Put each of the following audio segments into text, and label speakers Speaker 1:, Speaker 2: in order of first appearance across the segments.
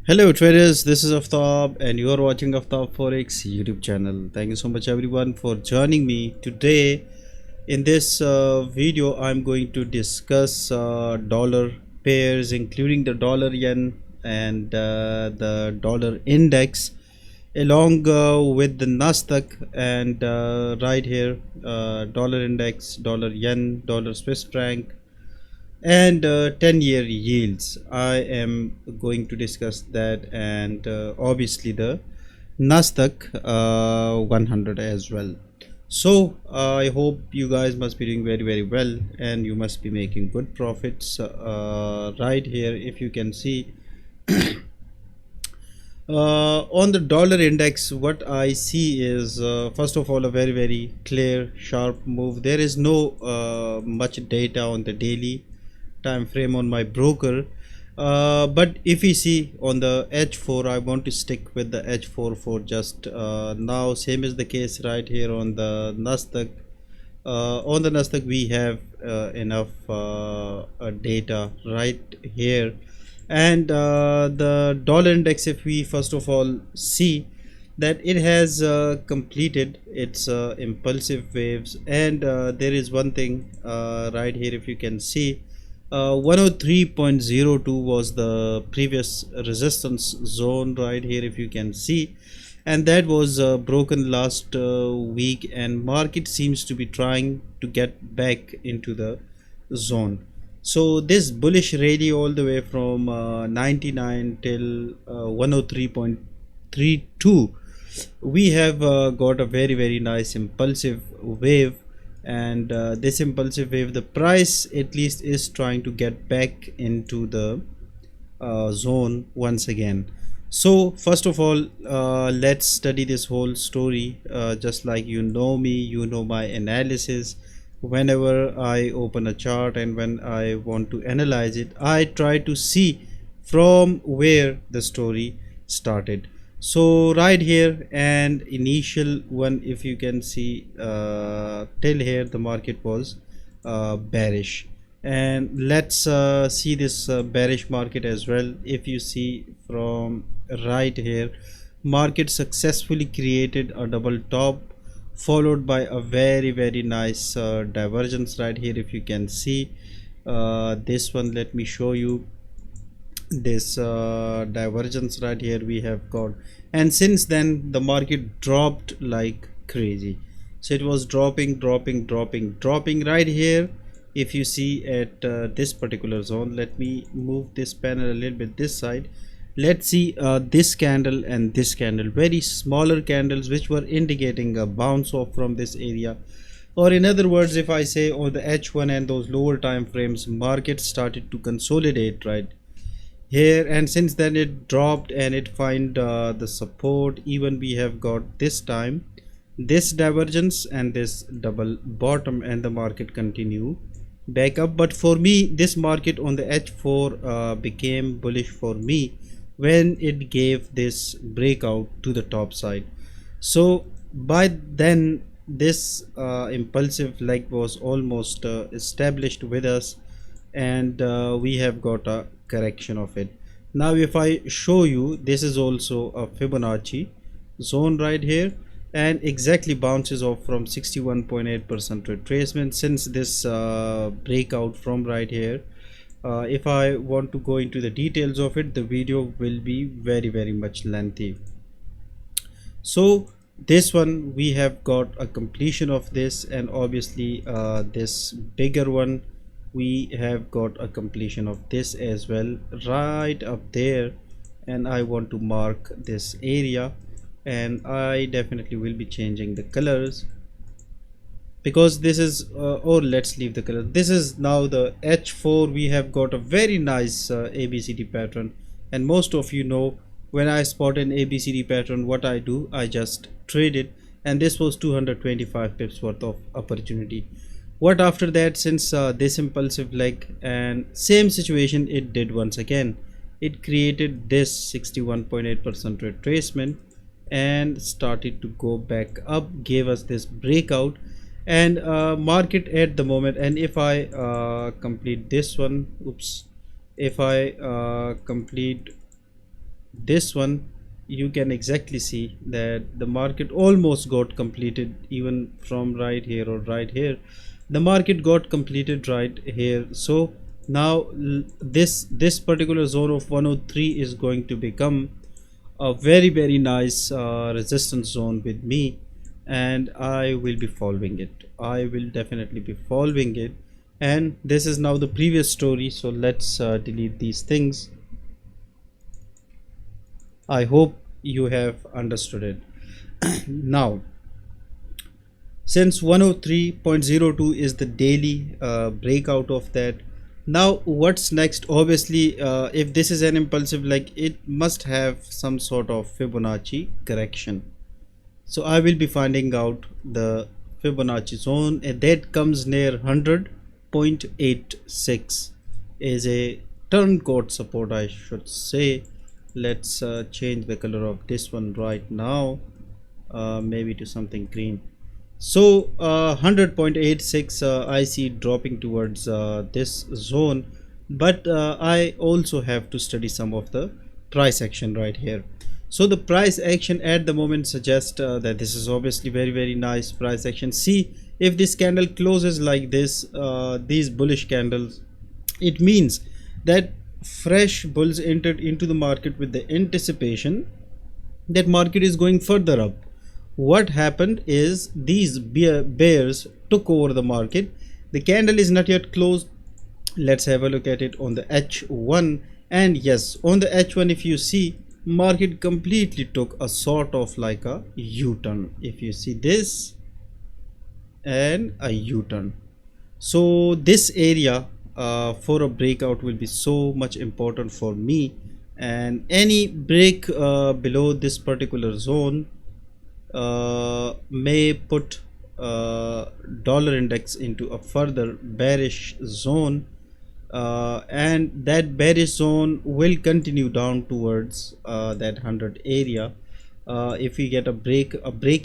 Speaker 1: Hello traders, this is Aftab and you are watching Aftab Forex YouTube channel. Thank you so much everyone for joining me today. In this video I'm going to discuss dollar pairs including the dollar yen and the dollar index along with the Nasdaq and right here dollar index, dollar yen, dollar Swiss franc and 10-year yields. I am going to discuss that and obviously the Nasdaq 100 as well. So I hope you guys must be doing very well and you must be making good profits. Right here if you can see on the dollar index, what I see is first of all a very clear sharp move. There is no much data on the daily time frame on my broker, but if we see on the H4, I want to stick with the H4 for just now. Same is the case right here on the Nasdaq. On the Nasdaq we have enough data right here, and the dollar index, if we first of all see that it has completed its impulsive waves, and there is one thing right here if you can see 103.02 was the previous resistance zone right here if you can see, and that was broken last week, and market seems to be trying to get back into the zone. So this bullish rally all the way from 99 till 103.32, we have got a very nice impulsive wave, and this impulsive wave, the price at least is trying to get back into the zone once again. So first of all, let's study this whole story. Just like you know me, you know my analysis. Whenever I open a chart and when I want to analyze it, I try to see from where the story started. So right here, and initial one, if you can see till here the market was bearish, and let's see this bearish market as well. If you see from right here, market successfully created a double top followed by a very nice divergence right here if you can see this one. Let me show you this divergence right here we have got, and since then the market dropped like crazy. So it was dropping right here if you see at this particular zone. Let me move this panel a little bit this side. Let's see this candle and this candle, very smaller candles which were indicating a bounce off from this area, or in other words, if I say on the H1 and those lower time frames, market started to consolidate right here, and since then it dropped and it find the support. Even we have got this time this divergence and this double bottom, and the market continue back up. But for me, this market on the H4 became bullish for me when it gave this breakout to the top side. So by then this impulsive leg was almost established with us, and we have got a correction of it. Now if I show you, this is also a Fibonacci zone right here, and exactly bounces off from 61.8% retracement since this breakout from right here. If I want to go into the details of it, the video will be very much lengthy. So this one we have got a completion of this, and obviously this bigger one we have got a completion of this as well right up there, and I want to mark this area, and I definitely will be changing the colors because this is or let's leave the color. This is now the H4. We have got a very nice ABCD pattern, and most of you know when I spot an ABCD pattern, what I do, I just trade it, and this was 225 pips worth of opportunity. What after that, since this impulsive leg and same situation it did once again, it created this 61.8% retracement and started to go back up, gave us this breakout, and market at the moment. And if I complete this one, oops, if I complete this one, you can exactly see that the market almost got completed. Even from right here or right here, the market got completed right here. So now this particular zone of 103 is going to become a very nice resistance zone with me, and I will be following it. I will definitely be following it. And this is now the previous story, so let's delete these things. I hope you have understood it. Now, since 103.02 is the daily breakout of that, now what's next? Obviously, if this is an impulsive, like, it must have some sort of Fibonacci correction. So I will be finding out the Fibonacci zone, and that comes near 100.86 is a turncoat support, I should say. Let's change the color of this one right now, maybe to something green. So 100.86 I see dropping towards this zone, but I also have to study some of the price action right here. So the price action at the moment suggests that this is obviously very nice price action. See, if this candle closes like this, these bullish candles, it means that fresh bulls entered into the market with the anticipation that market is going further up. What happened is these bears took over the market. The candle is not yet closed. Let's have a look at it on the H1. And yes, on the H1, if you see, market completely took a sort of like a U-turn. If you see this and a U-turn, so this area for a breakout will be so much important for me, and any break below this particular zone may put dollar index into a further bearish zone, and that bearish zone will continue down towards that 100 area. If we get a break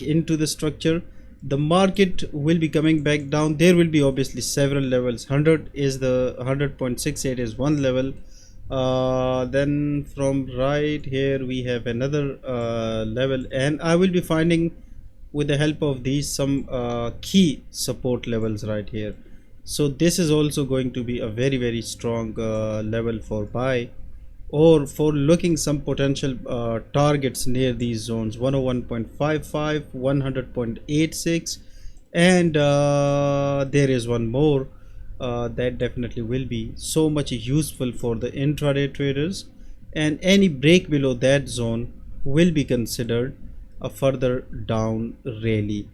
Speaker 1: into the structure, the market will be coming back down. There will be obviously several levels. 100 is the 100.68 is one level. Then from right here we have another level, and I will be finding with the help of these some key support levels right here. So this is also going to be a very strong level for buy, or for looking some potential targets near these zones: 101.55, 100.86, and there is one more that definitely will be so much useful for the intraday traders, and any break below that zone will be considered a further down rally.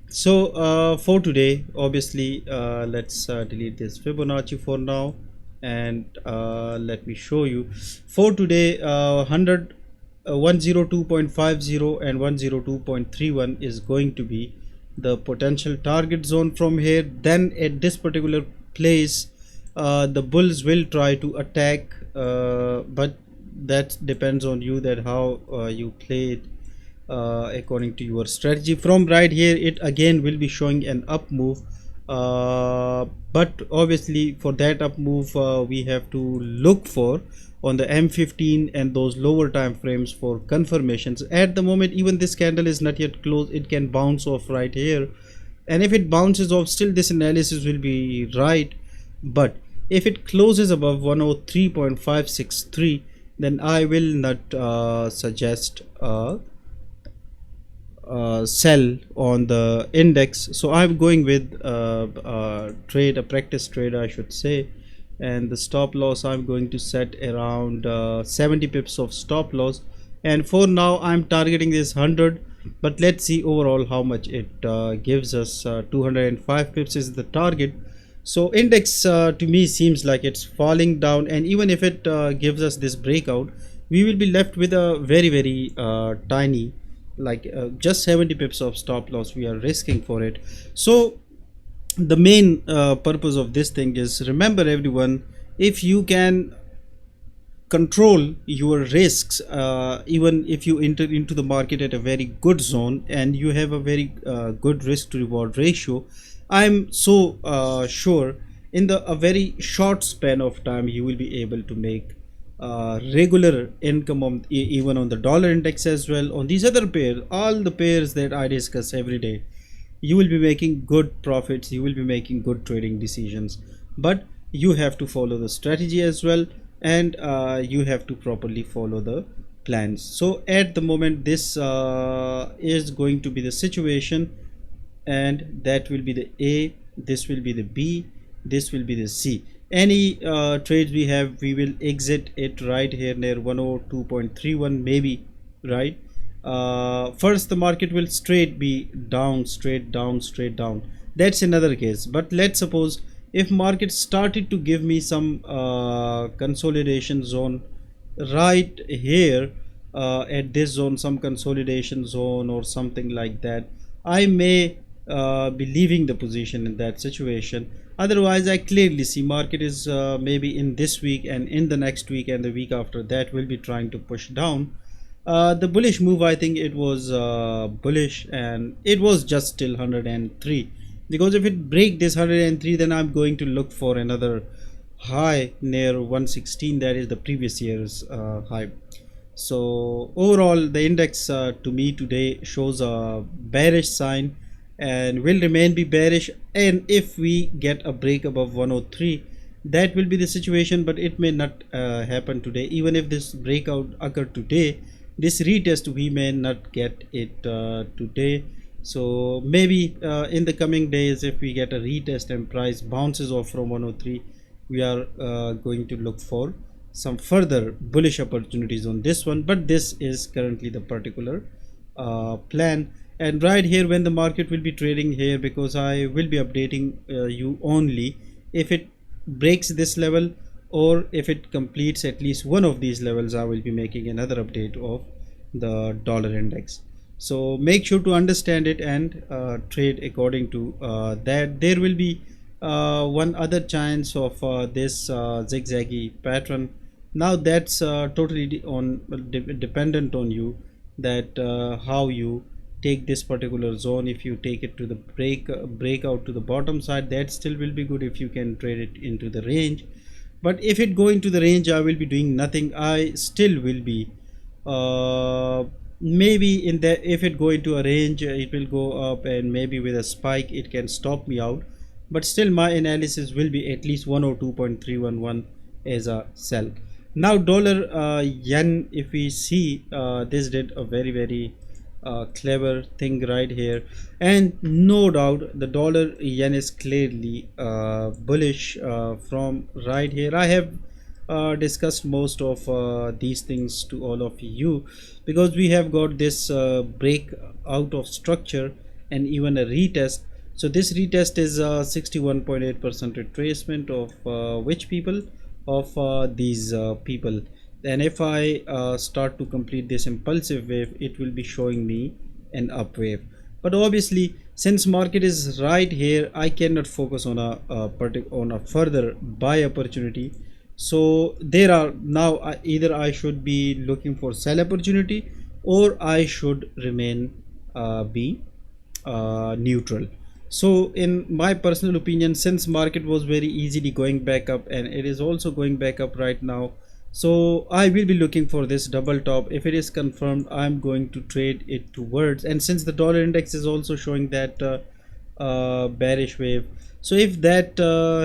Speaker 1: So for today, obviously, let's delete this Fibonacci for now, and let me show you for today. 102.50 and 102.31 is going to be the potential target zone from here. Then at this particular place, the bulls will try to attack, but that depends on you, that how you play it according to your strategy. From right here, it again will be showing an up move, but obviously for that up move we have to look for on the M15 and those lower time frames for confirmations. At the moment, even this candle is not yet closed. It can bounce off right here, and if it bounces off, still this analysis will be right. But if it closes above 103.563, then I will not suggest sell on the index. So I'm going with a practice trade, I should say, and the stop loss I'm going to set around 70 pips of stop loss, and for now I'm targeting this 100, but let's see overall how much it gives us. 205 pips is the target. So index to me seems like it's falling down, and even if it gives us this breakout, we will be left with a very tiny, like just 70 pips of stop loss we are risking for it. So the main purpose of this thing is, remember everyone, if you can control your risks, even if you enter into the market at a very good zone and you have a very good risk to reward ratio, I'm so sure in a very short span of time you will be able to make regular income on even on the dollar index as well. On these other pairs, all the pairs that I discuss every day, you will be making good profits, you will be making good trading decisions, but you have to follow the strategy as well, and you have to properly follow the plans. So at the moment, this is going to be the situation, and that will be the A, this will be the B, this will be the C. Any trades we have, we will exit it right here near 102.31 maybe, right? First the market will straight be down, straight down, straight down. That's another case. But let's suppose if market started to give me some consolidation zone right here, at this zone, some consolidation zone or something like that, I may be leaving the position in that situation. Otherwise, I clearly see market is maybe in this week and in the next week and the week after that will be trying to push down. The bullish move, I think it was bullish, and it was just still 103, because if it break this 103, then I'm going to look for another high near 116, that is the previous year's high. So overall the index to me today shows a bearish sign and will remain be bearish, and if we get a break above 103, that will be the situation, but it may not happen today. Even if this breakout occur today, this retest we may not get it today. So maybe in the coming days, if we get a retest and price bounces off from 103, we are going to look for some further bullish opportunities on this one, but this is currently the particular plan. And right here, when the market will be trading here, because I will be updating you only if it breaks this level, or if it completes at least one of these levels, I will be making another update of the dollar index. So make sure to understand it and trade according to that. There will be one other chance of this zigzaggy pattern. Now that's totally dependent on you, that how you take this particular zone. If you take it to the breakout to the bottom side, that still will be good if you can trade it into the range. But if it go into the range, I will be doing nothing. I still will be maybe in the, if it go into a range, it will go up, and maybe with a spike it can stop me out, but still my analysis will be at least 102.311 as a sell. Now dollar yen, if we see, this did a very clever thing right here, and no doubt the dollar yen is clearly bullish from right here. I have discussed most of these things to all of you, because we have got this break out of structure and even a retest. So this retest is 61.8% retracement of which people, of these people. And if I start to complete this impulsive wave, it will be showing me an up wave. But obviously, since market is right here, I cannot focus on a further buy opportunity. So there are now either I should be looking for sell opportunity, or I should remain be neutral. So in my personal opinion, since market was very easily going back up, and it is also going back up right now, so I will be looking for this double top. If it is confirmed, I'm going to trade it towards, and since the dollar index is also showing that bearish wave, so if that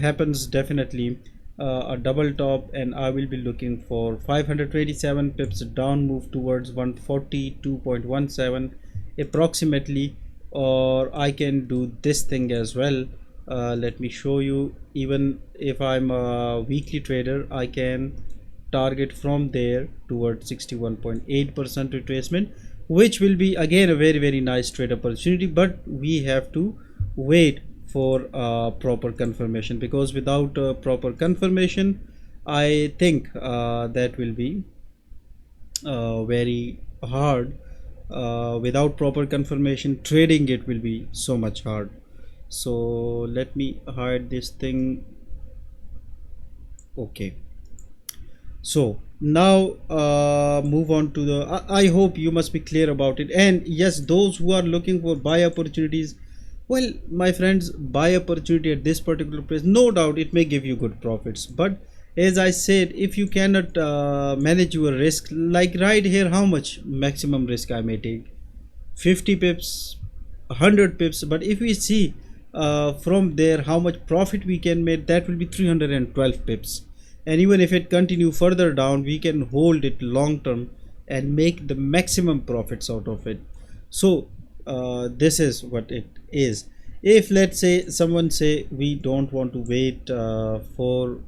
Speaker 1: happens, definitely a double top, and I will be looking for 527 pips down move towards 142.17 approximately. Or I can do this thing as well. Let me show you. Even if I'm a weekly trader, I can target from there towards 61.8% retracement, which will be again a very nice trade opportunity. But we have to wait for proper confirmation, because without proper confirmation, I think that will be very hard. Without proper confirmation, trading it will be so much hard. So let me hide this thing. Okay, so now move on to the I hope you must be clear about it. And yes, those who are looking for buy opportunities, well, my friends, buy opportunity at this particular place, no doubt it may give you good profits, but As I said, if you cannot manage your risk, like right here, how much maximum risk I may take? 50 pips, 100 pips. But if we see from there how much profit we can make, that will be 312 pips. And even if it continue further down, we can hold it long term and make the maximum profits out of it. So this is what it is. If let's say someone say we don't want to wait for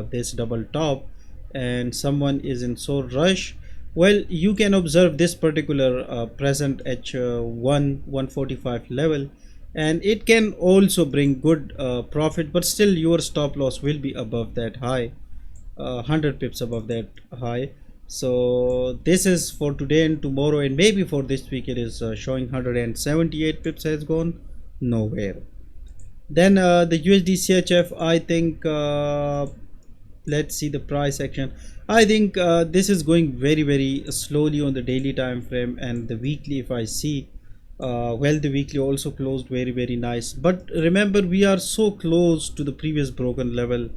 Speaker 1: this double top, and someone is in so rush, well, you can observe this particular present H1 145 level, and it can also bring good profit, but still your stop loss will be above that high, 100 pips above that high. So this is for today and tomorrow, and maybe for this week it is showing 178 pips has gone nowhere. Then the USD CHF, I think let's see the price action. I think this is going very slowly on the daily time frame, and the weekly, if I see, well, the weekly also closed very nice. But remember, we are so close to the previous broken level,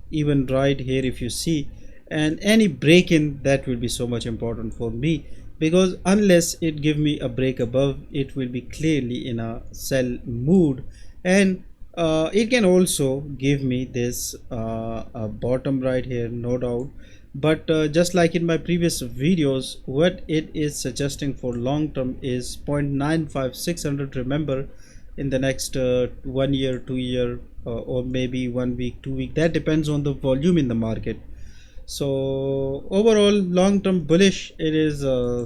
Speaker 1: even right here if you see, and any break in, that will be so much important for me, because unless it give me a break above, it will be clearly in a sell mood. And it can also give me this a bottom right here, no doubt. But just like in my previous videos, what it is suggesting for long term is 0.95600. Remember, in the next 1 year, 2 year, or maybe 1 week, 2 week, that depends on the volume in the market. So overall long term bullish it is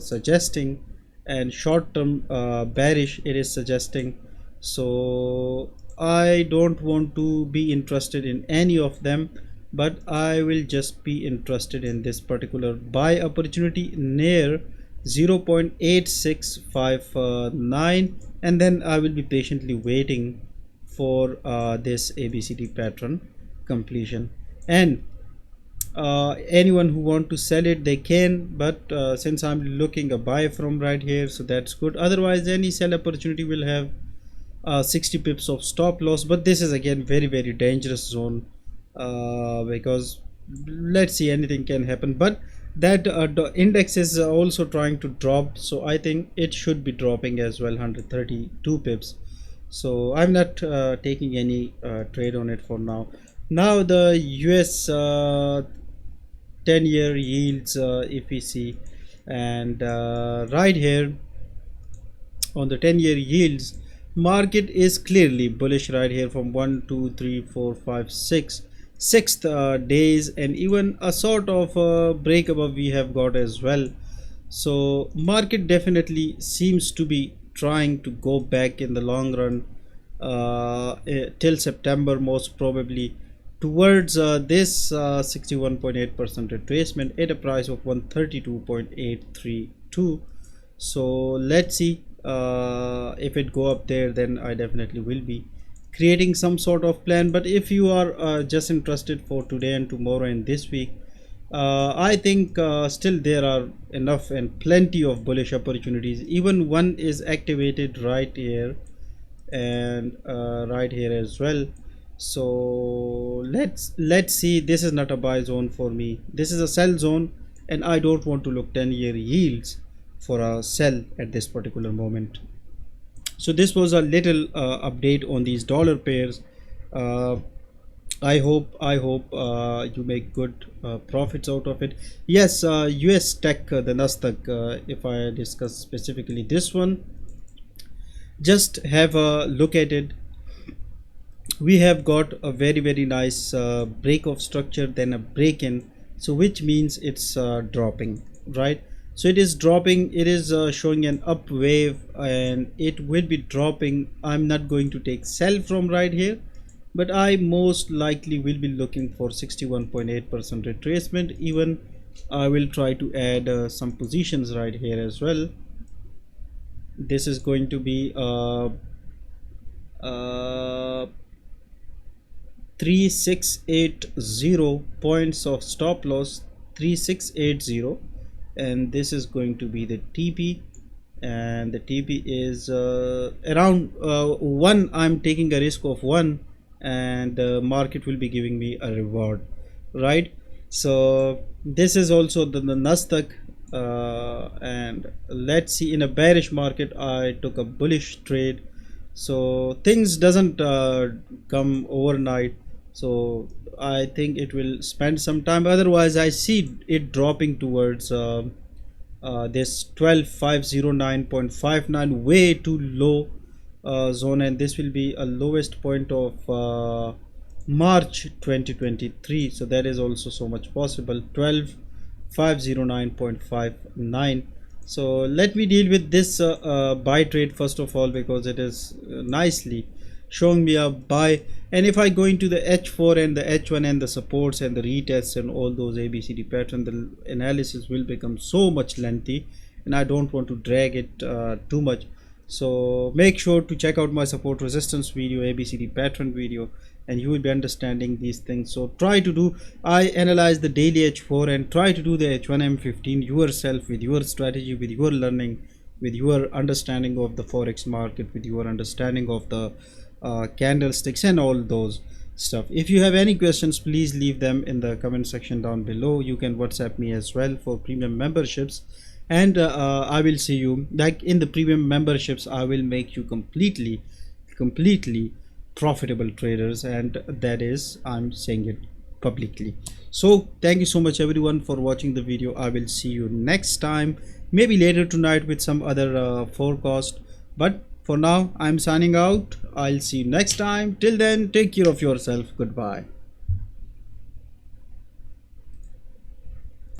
Speaker 1: suggesting, and short term bearish it is suggesting. So I don't want to be interested in any of them, but I will just be interested in this particular buy opportunity near 0.8659, and then I will be patiently waiting for this ABCD pattern completion. And anyone who want to sell it, they can, but since I'm looking a buy from right here, so that's good. Otherwise any sell opportunity will have 60 pips of stop loss, but this is again very dangerous zone, because let's see, anything can happen. But that the index is also trying to drop, so I think it should be dropping as well, 132 pips. So I'm not taking any trade on it for now. Now the US 10-year yields, if we see, and right here on the 10-year yields, market is clearly bullish right here from 1 2 3 4 5 6 sixth days, and even a sort of break above we have got as well. So market definitely seems to be trying to go back in the long run, till September most probably, towards this 61.8% retracement at a price of 132.832. so let's see, if it go up there, then I definitely will be creating some sort of plan. But if you are just interested for today and tomorrow and this week, I think still there are enough and plenty of bullish opportunities. Even one is activated right here, and right here as well. So let's see, this is not a buy zone for me, this is a sell zone, and I don't want to look 10-year yields for a sell at this particular moment. So this was a little update on these dollar pairs. I hope you make good profits out of it. Yes, US tech, the Nasdaq, if I discuss specifically this one, just have a look at it. We have got a very nice break of structure, then a break in, so which means it's dropping, right? So it is dropping, it is showing an up wave, and it will be dropping. I'm not going to take sell from right here, but I most likely will be looking for 61.8% retracement. Even I will try to add some positions right here as well. This is going to be 3680 points of stop loss, 3680, and this is going to be the TP, and the TP is around 1. I'm taking a risk of 1, and the market will be giving me a reward, right? So this is also the Nasdaq, and let's see, in a bearish market I took a bullish trade. So things doesn't come overnight, so I think it will spend some time. Otherwise I see it dropping towards this 12509.59, way too low zone, and this will be a lowest point of March 2023. So that is also so much possible, 12509.59. so let me deal with this buy trade first of all, because it is nicely showing me a buy. And if I go into the H4 and the H1 and the supports and the retests and all those ABCD pattern, the analysis will become so much lengthy, and I don't want to drag it too much. So make sure to check out my support resistance video, ABCD pattern video, and you will be understanding these things. So try to do, I analyze the daily H4 and try to do the H1M15 yourself, with your strategy, with your learning, with your understanding of the Forex market, with your understanding of the candlesticks and all those stuff. If you have any questions, please leave them in the comment section down below. You can WhatsApp me as well for premium memberships, and I will see you, like in the premium memberships I will make you completely profitable traders, and that is, I'm saying it publicly. So thank you so much everyone for watching the video. I will see you next time, maybe later tonight with some other forecast, but for now I'm signing out. I'll see you next time. Till then, take care of yourself. Goodbye.